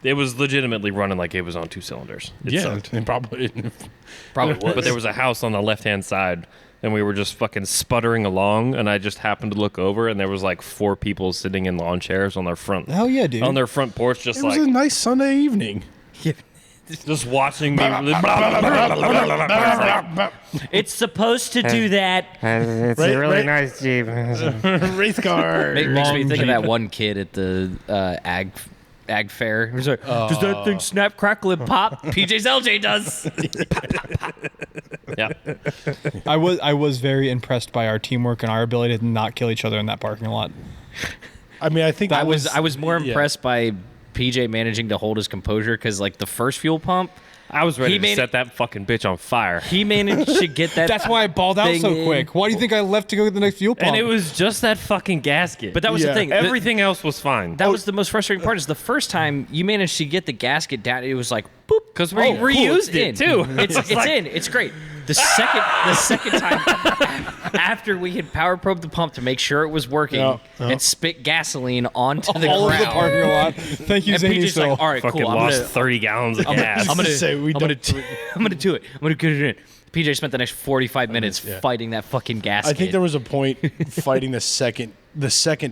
It was legitimately running like it was on 2 cylinders. It sucked. and probably. Probably was. But there was a house on the left-hand side, and we were just fucking sputtering along, and I just happened to look over, and there was like 4 people sitting in lawn chairs on their front Hell yeah, dude. on their front porch, just It was like a nice Sunday evening. just watching me. It's supposed to do that. It's Right, a really right. nice Jeep. Race car. Makes me Long think of Jeep. that one kid at the ag fair. He's like, "Does that thing snap, crackle, and pop?" PJ's LJ does. Yeah, I was very impressed by our teamwork and our ability to not kill each other in that parking lot. I mean, I think I was more yeah. impressed by PJ managing to hold his composure because, like, the first fuel pump, I was ready He to made set that fucking bitch on fire. he managed to get that. That's why I balled out thing so in. quick. Why do you think I left to go get the next fuel pump? And it was just that fucking gasket. But that was Yeah. the thing. everything else was fine. That was the most frustrating part. Is the first time you managed to get the gasket down, it was like boop. because we Oh, cool, reused it's it in. too. It's in. It's great. The second time after we had power probed the pump to make sure it was working and spit gasoline onto the all over the ground. parking lot. Thank you, And PJ's Zanesville. like, all right, Fucking cool. lost 30 gallons of gas. I'm gonna say we I'm gonna do it. I'm gonna get it in. PJ spent the next 45 minutes fighting that fucking gasket. I think there was a point fighting the second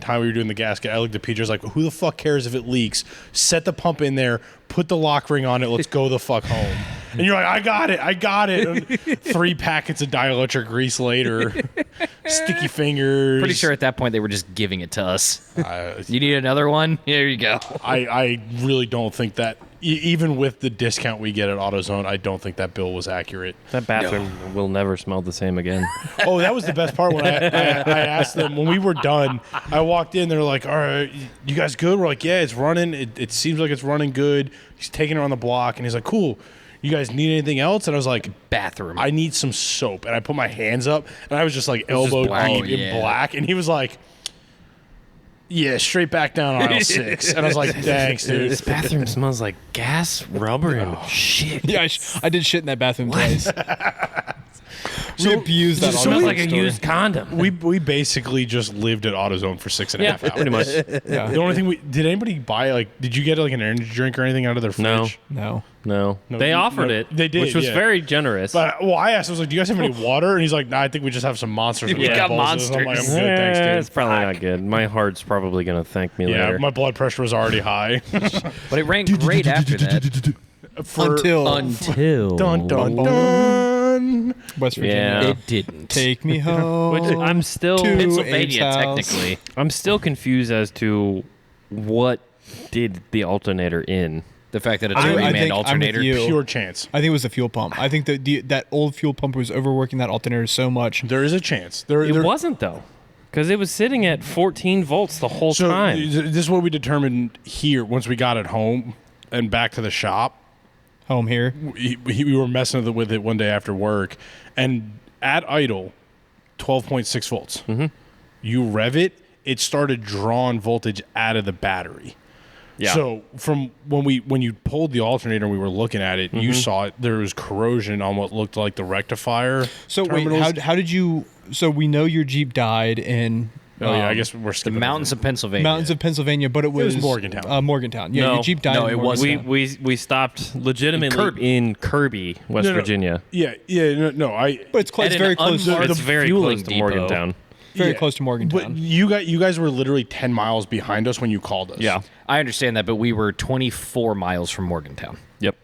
time we were doing the gasket. I looked at PJ, I was like, who the fuck cares if it leaks? Set the pump in there, put the lock ring on it, let's go the fuck home. And you're like, I got it. And 3 packets of dielectric grease later, sticky fingers. pretty sure at that point they were just giving it to us. I, You need another one? Here you go. I really don't think that, even with the discount we get at AutoZone, I don't think that bill was accurate. That bathroom will never smell the same again. Oh, that was the best part when I asked them when we were done. I walked in, they're like, "All right, you guys good?" We're like, "Yeah, it's running. It seems like it's running good." He's taking her on the block, and he's like, "Cool. You guys need anything else?" And I was like, Bathroom. "I need some soap." And I put my hands up, and I was just like elbow black. deep Oh, in yeah. black, and he was like, "Yeah, straight back down aisle 6." And I was like, "Thanks, dude." This bathroom smells like gas, rubber, and shit. Yeah, I did shit in that bathroom twice. We abused that. It on smells the like a story. used condom. We basically just lived at AutoZone for 6.5 hours. Pretty much. Yeah. The only thing did anybody buy, like, did you get like an energy drink or anything out of their fridge? No. No. No, They you- offered no, it. they did, which was yeah. very generous. But well, I asked, I was like, "Do you guys have any water?" And he's like, "Nah, I think we just have some monsters." We got I'm like, I'm monsters. good, thanks, dude. It's probably not good. My heart's probably gonna thank me Yeah, later. my blood pressure was already high. But it ran great after that. Until Until dun dun dun. West Virginia. Yeah. it didn't. Take me home. Which I'm still to Pennsylvania, Abe's house. technically. I'm still confused as to what did the alternator in. The fact that it's a I remanned think I'm with alternator. you. Pure chance. I think it was the fuel pump. I think that that old fuel pump was overworking that alternator so much. There is a chance. It wasn't though, because it was sitting at 14 volts the whole So time. this is what we determined here once we got it home and back to the shop. Home here. We were messing with it one day after work, and at idle, 12.6 volts. Mm-hmm. You rev it, it started drawing voltage out of the battery. Yeah. So from when you pulled the alternator and we were looking at it, you saw it. There was corrosion on what looked like the rectifier. So terminals. wait, how did you? So we know your Jeep died in. Oh yeah, I guess we're The skipping mountains over. of Pennsylvania. Mountains of Pennsylvania, but it was Morgantown. Morgantown. Yeah, No. your Jeep died. No, in it wasn't. Morgantown. We stopped legitimately in Kirby, West No, no. Virginia. Yeah, no. But it's At it's an very close. unmarked It's very fueling close to depot. Morgantown. Very Yeah. close to Morgantown. But you guys were literally 10 miles behind us when you called us. Yeah. I understand that, but we were 24 miles from Morgantown. Yep.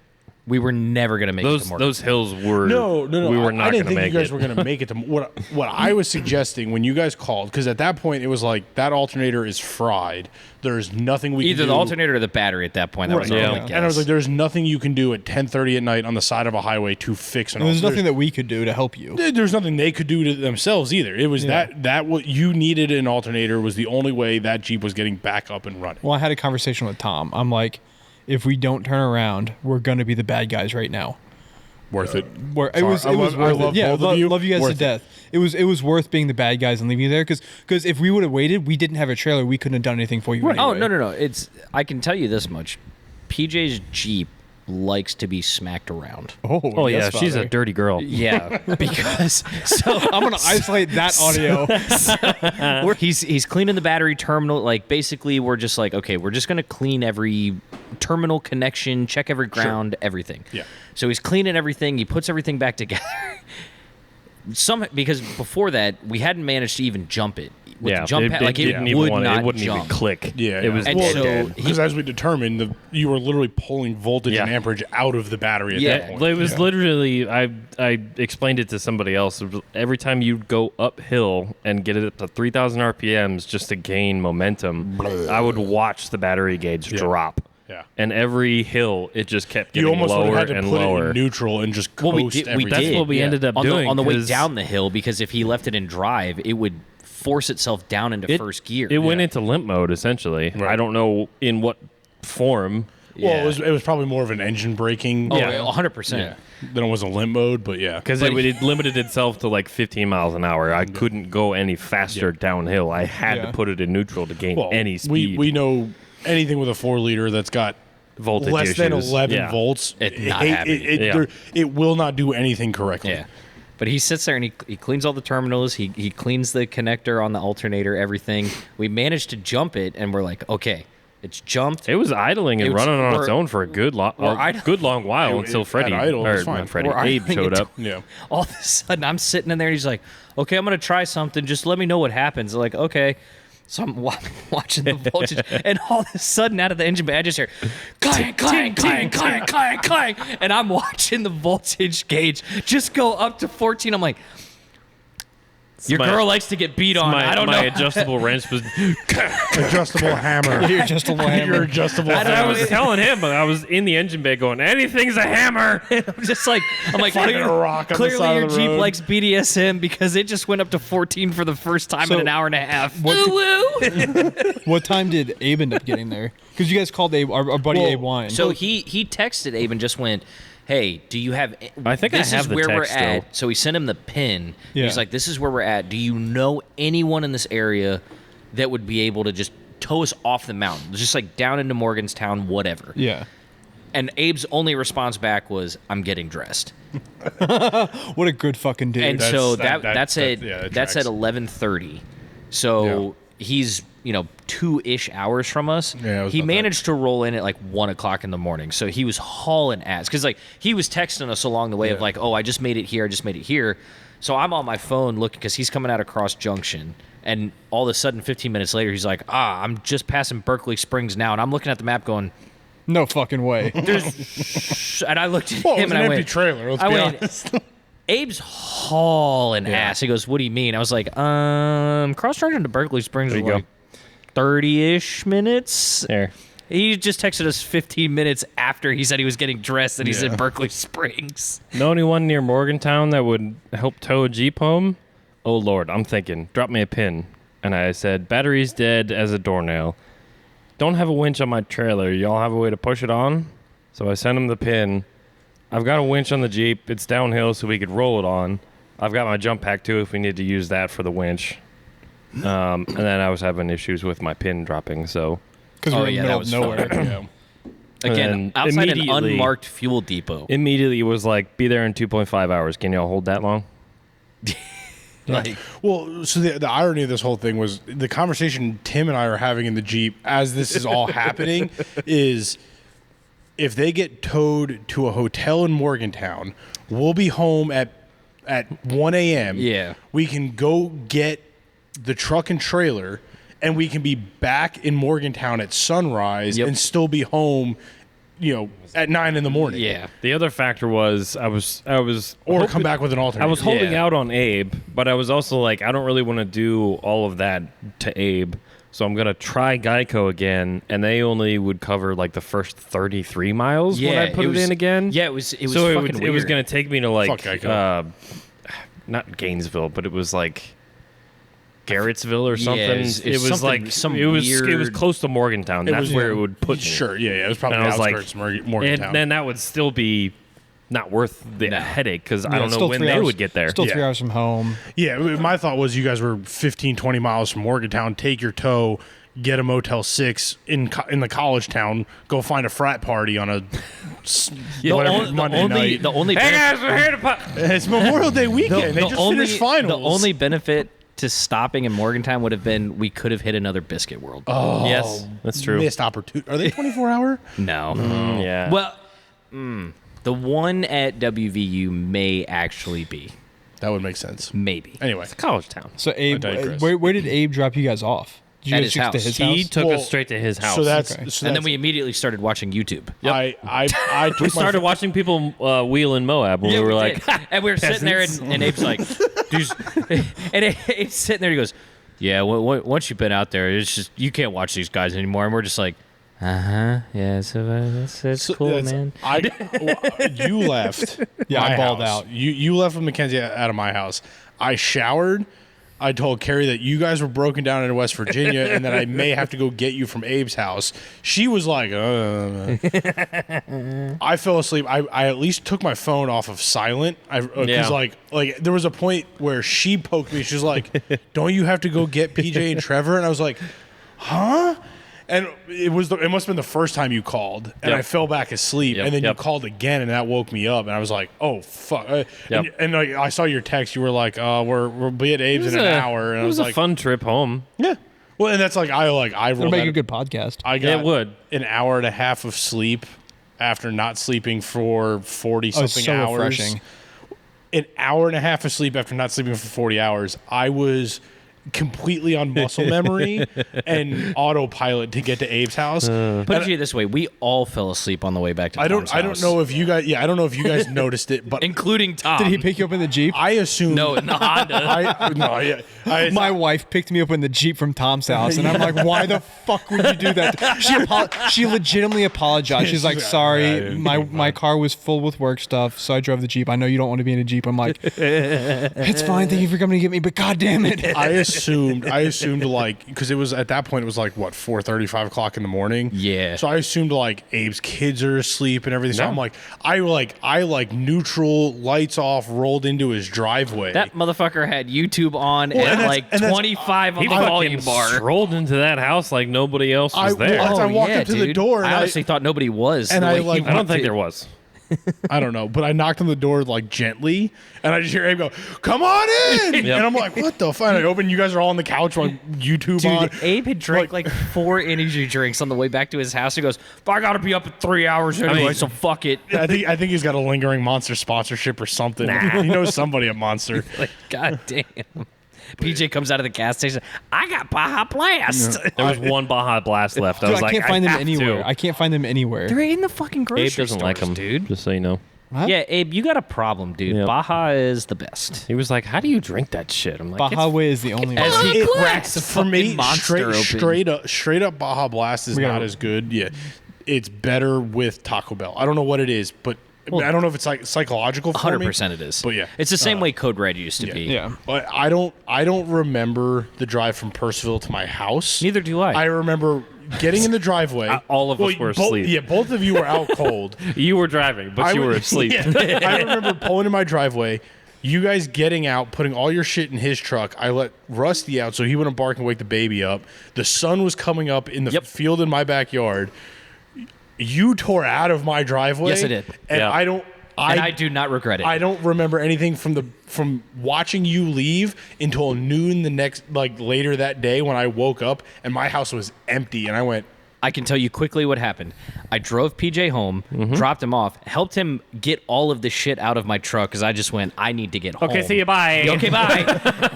We were never going to make it to Morgantown. Those hills were. No. We were not I going didn't to think make you guys it. were going to make it to what I was suggesting when you guys called, because at that point it was like that alternator is fried. There's nothing we Either can the do. alternator or the battery at that point. That was our Yeah. only And I was guess. like, there's nothing you can do at 10:30 at night on the side of a highway to fix an There's alternator. nothing that we could do to help you. There's nothing they could do to themselves either. It was that what you needed an alternator was the only way that Jeep was getting back up and running. Well, I had a conversation with Tom. I'm like, if we don't turn around, we're gonna be the bad guys right now. Worth it. Where it was I worth love it. Yeah, both of you. love you guys Worth to it. death. It was worth being the bad guys and leaving you there because if we would have waited, we didn't have a trailer. We couldn't have done anything for you. Right. Oh, anyway. no. It's I can tell you this much. PJ's Jeep likes to be smacked around. Oh yeah, yes, she's a Father. dirty girl. Yeah, because so I'm gonna isolate that audio. he's cleaning the battery terminal. Like basically, we're just like, okay, we're just gonna clean every terminal connection, check every ground, everything. Yeah. So he's cleaning everything. He puts everything back together. Because before that, we hadn't managed to even jump it. With Yeah, the jump pad, like it didn't even would want not it wouldn't jump. even click. Yeah, it was And dead. so- dead. Because as we determined, you were literally pulling voltage Yeah. and amperage out of the battery at Yeah. that point. It was literally I explained it to somebody else. Every time you go uphill and get it up to 3,000 RPMs just to gain momentum, I would watch the battery gauge drop. Yeah. And every hill, it just kept You getting almost would lower have had to and put lower. it in neutral and just Well, coast we did. everything. That's what we ended up on doing, on the way 'cause- down the hill, because if he left it in drive, it would force itself down into first gear. It went into limp mode essentially. Right. I don't know in what form. Well, Yeah. it was probably more of an engine braking. Oh, Yeah. 100%. Than it was a limp mode, but yeah. Because it limited itself to like 15 miles an hour. I couldn't go any faster downhill. I had to Yeah. put it in neutral to gain Well, any speed. we know anything with a 4-liter that's got Voltage less than issues. 11 Yeah. volts. It's not happening. Yeah. It will not do anything correctly. Yeah. But he sits there and he cleans all the terminals. He cleans the connector on the alternator, everything. We managed to jump it, and we're like, okay, it's jumped. It was idling and It was- running on its we're- own for a good long while until Freddie at idle, or it's fine. not Freddie, We're Abe idling showed it. up. Yeah. All of a sudden, I'm sitting in there, and he's like, okay, I'm going to try something. Just let me know what happens. I'm like, okay. So I'm watching the voltage, and all of a sudden, out of the engine bay, I just hear clang, clang, clang, clang, clang, clang, and I'm watching the voltage gauge just go up to 14. I'm like, your my- girl likes to get beat on. I don't my know. adjustable wrench was. Adjustable hammer. You're just a Your hammer. adjustable I hammer. was telling him, but I was in the engine bay going, anything's a hammer. I'm just like, Fucking a rock on the clearly side your of the Jeep road. likes BDSM because it just went up to 14 for the first time in So, an hour and a half. What time did Abe end up getting there? Because you guys called Abe, our buddy Well, Abe Wine. So he texted Abe and just went, hey, do you have... I think I this have is the where we're text at. still. So he sent him the pin. Yeah. He's like, this is where we're at. Do you know anyone in this area that would be able to just tow us off the mountain? Just like down into Morganstown, whatever. yeah. And Abe's only response back was, I'm getting dressed. What a good fucking dude. And That's- so that- that's that- at yeah, that that's at tracks. 11:30. So he's 2-ish hours from us. Yeah, it was he about that. managed to roll in at like 1:00 in the morning. So he was hauling ass because like he was texting us along the way of like, oh, I just made it here. I just made it here. So I'm on my phone looking because he's coming out of Cross Junction. And all of a sudden, 15 minutes later, he's like, I'm just passing Berkeley Springs now. And I'm looking at the map going, no fucking way. and I looked at Well, it him was and an I empty went, trailer. Let's I be went, honest. Abe's hauling ass. He goes, what do you mean? I was like, cross junction to Berkeley Springs There is you go. like 30-ish minutes. There. He just texted us 15 minutes after he said he was getting dressed and he's in Berkeley Springs. Know anyone near Morgantown that would help tow a Jeep home? Oh, Lord, I'm thinking. Drop me a pin. And I said, battery's dead as a doornail. Don't have a winch on my trailer. Y'all have a way to push it on? So I sent him the pin. I've got a winch on the Jeep. It's downhill so we could roll it on. I've got my jump pack, too, if we need to use that for the winch. And then I was having issues with my pin dropping, so... Because we're in the middle of nowhere. Again, outside an unmarked fuel depot. Immediately was like, be there in 2.5 hours. Can y'all hold that long? Well, so the irony of this whole thing was the conversation Tim and I are having in the Jeep as this is all happening is if they get towed to a hotel in Morgantown, we'll be home at 1 a.m. Yeah. We can go get the truck and trailer, and we can be back in Morgantown at sunrise and still be home, at 9 in the morning. Yeah. The other factor was I was Or come back with an alternate. I was holding out on Abe, but I was also like, I don't really want to do all of that to Abe. So I'm going to try Geico again, and they only would cover like the first 33 miles when I put it in again. Yeah, it was so fucking weird. It was going to take me to Fuck Geico. not Gainesville, but it was like Garrettsville or something. Yeah, it was like some it was weird... close to Morgantown. That's where it would put me. Sure, yeah, it was probably And I was like, outskirts of Morgantown. And then that would still be not worth the headache because I don't know when they would get there. Still 3 hours from home. Yeah, my thought was you guys were 15, 20 miles from Morgantown. Take your tow, get a Motel 6 in the college town, go find a frat party on a Monday night. The only Hey guys, we're here to It's Memorial Day weekend. They just finished finals. The only benefit to stopping in Morgantown would have been we could have hit another Biscuit World. Oh, yes, that's true. Missed opportunity. Are they 24 hour? No. Yeah. Well, the one at WVU may actually be. That would make sense. Maybe. Anyway, It's a college town. So Abe, digress. where did Abe drop you guys off? Did you At guys his take house. to his He house? took Well, us straight to his house. so that's Okay. so And then that's- we immediately started watching YouTube. I took we my started watching people wheel in Moab when we were like, and we were sitting there, and Abe's like, and Abe's sitting there, he goes, yeah, once you've been out there, it's just, you can't watch these guys anymore. And we're just like, yeah, so that's cool, man. You left. Yeah, my I balled house. out. You left with Mackenzie out of my house. I showered. I told Carrie that you guys were broken down in West Virginia and that I may have to go get you from Abe's house. She was like, I fell asleep. I at least took my phone off of silent. Because like there was a point where she poked me. She was like, don't you have to go get PJ and Trevor? And I was like, huh? And it must have been the first time you called, and I fell back asleep, and then you called again, and that woke me up, and I was like, "Oh fuck!" And I saw your text. You were like, "We'll be at Abe's in an hour," and it I was was a like, fun trip home. "Yeah." Well, and that's like I It'll rolled make out- a good podcast. I got It would. an hour and a half of sleep after not sleeping for 40 Oh, it's something so hours. refreshing. An hour and a half of sleep after not sleeping for 40 hours. I was completely on muscle memory and autopilot to get to Abe's house. Put it to you this way: we all fell asleep on the way back to. I Tom's don't house, know if you guys. Yeah, I don't know if you guys noticed it, but including Tom. Did he pick you up in the Jeep? I assumed. No, in the Honda. My wife picked me up in the Jeep from Tom's house, and I'm like, why the fuck would you do that? She legitimately apologized. She's like, sorry, my car was full with work stuff, so I drove the Jeep. I know you don't want to be in a Jeep. I'm like, it's fine. Thank you for coming to get me, but god damn it. I assumed like because it was at that point it was like what 4:30, 5 o'clock in the morning. Yeah. So I assumed like Abe's kids are asleep and everything. So I'm like I neutral lights off rolled into his driveway. That motherfucker had YouTube on Well, at and like that's- 25 on He the volume fucking bar. strolled into that house like nobody else was there. I walked up to the dude. door and I honestly thought nobody was. and the I, way like, he I don't walked think in. there was. I don't know, but I knocked on the door like gently, and I just hear Abe go, "Come on in!" And I'm like, "What the fuck?" And I open. You guys are all on the couch on YouTube on. Dude, Abe had drank like 4 energy drinks on the way back to his house. He goes, I gotta be up in 3 hours anyway, so fuck it. I think he's got a lingering Monster sponsorship or something. He knows somebody at Monster. Like, god damn. PJ comes out of the gas station. I got Baja Blast. There was one Baja Blast left. I Dude, was I like, can't find them have anywhere. to. I can't find them anywhere. They're in the fucking grocery Abe doesn't stores, like them, dude. just so you know. What? Yeah, Abe, you got a problem, dude. Yep. Baja is the best. He was like, "How do you drink that shit?" I'm like, Baja Way is the only As one. he cracks the For me, fucking monster open. straight up Baja Blast is We gotta- not as good. Yeah, it's better with Taco Bell. I don't know what it is, but I don't know if it's like psychological. For 100% it is. But yeah. It's the same way Code Red used to be. Yeah. But I don't remember the drive from Purcellville to my house. Neither do I. I remember getting in the driveway. All of us were asleep. Yeah, both of you were out cold. You were driving, but you were asleep. Yeah. I remember pulling in my driveway, you guys getting out, putting all your shit in his truck. I let Rusty out so he wouldn't bark and wake the baby up. The sun was coming up in the field in my backyard. You tore out of my driveway. Yes, I did. And Yeah. I do not regret it. I don't remember anything from watching you leave until noon the next, like later that day when I woke up and my house was empty and I went, I can tell you quickly what happened. I drove PJ home, dropped him off, helped him get all of the shit out of my truck because I just went, I need to get home. Okay, see you, bye. Okay, bye.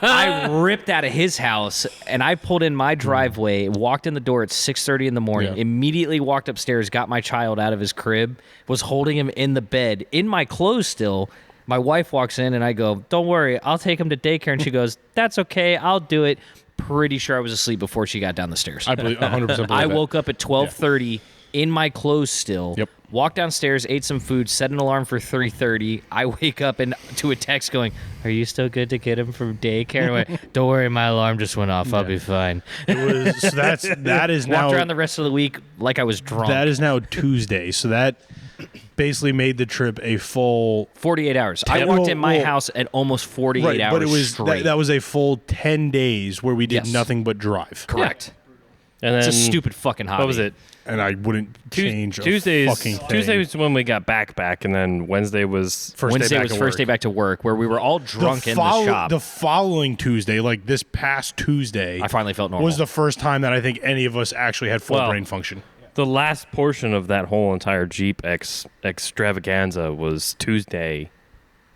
I ripped out of his house and I pulled in my driveway, walked in the door at 6:30 in the morning, immediately walked upstairs, got my child out of his crib, was holding him in the bed, in my clothes still. My wife walks in and I go, don't worry, I'll take him to daycare. And she goes, that's okay, I'll do it. Pretty sure I was asleep before she got down the stairs. I believe 100% believe I that. woke up at 12:30 in my clothes still. Yep. Walked downstairs, ate some food, set an alarm for 3:30. I wake up and to a text going, "Are you still good to get him from daycare?" I went, don't worry, my alarm just went off. I'll be fine. It was so that is now Walked around the rest of the week like I was drunk. that is now Tuesday. So that basically made the trip a full 48 hours. I Ten- walked well, in my well, house at almost 48 hours but it was straight. that was a full 10 days where we did Yes. nothing but drive. Correct. And then It's a stupid fucking hobby. What was it? And I wouldn't change Tuesdays. a fucking thing. Tuesday was when we got back, and then Wednesday was First Wednesday day back was at first day work. back to work where we were all drunk in the shop. The following Tuesday, like this past Tuesday, I finally felt normal. was the first time that I think any of us actually had full Well, brain function. the last portion of that whole entire Jeep extravaganza was Tuesday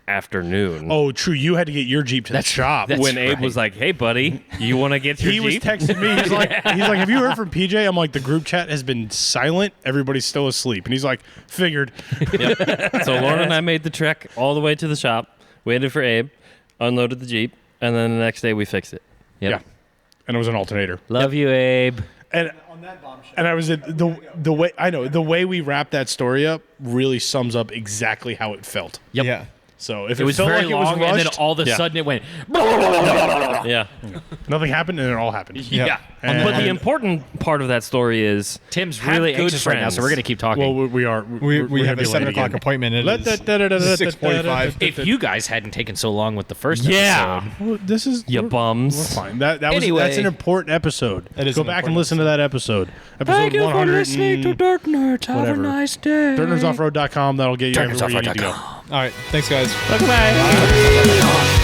afternoon. Oh, true. You had to get your Jeep to the shop. that's when Abe right. was like, "Hey, buddy, you want to get your He was Jeep?" texting me. He's like, "Have you heard from PJ?" I'm like, "The group chat has been silent. Everybody's still asleep." And he's like, "Figured." So Lauren and I made the trek all the way to the shop, waited for Abe, unloaded the Jeep, and then the next day we fixed it. Yep. Yeah, and it was an alternator. Love you, Abe. And I was the way I know the way we wrapped that story up really sums up exactly how it felt. Yep. Yeah. So if It was felt very like long, it was and then rushed, all of a Yeah. sudden it went. Yeah. nothing happened, and it all happened. Yeah. And- But the important part of that story is Tim's have really good anxious right now, friends. so we're gonna keep talking. Well, we are. We have a 7 o'clock appointment. And Let it is that 6:45. if you guys hadn't taken so long with the first Yeah. episode, Well, this is You we're bums. fine. That was Anyway. that's an important episode. That is Go an back and important listen to that episode. Episode 100. Dirt Nerds. Have whatever. a nice day. DirtNerdsOffroad.com. That'll get you everywhere you need to go. All right. Thanks, guys. Bye.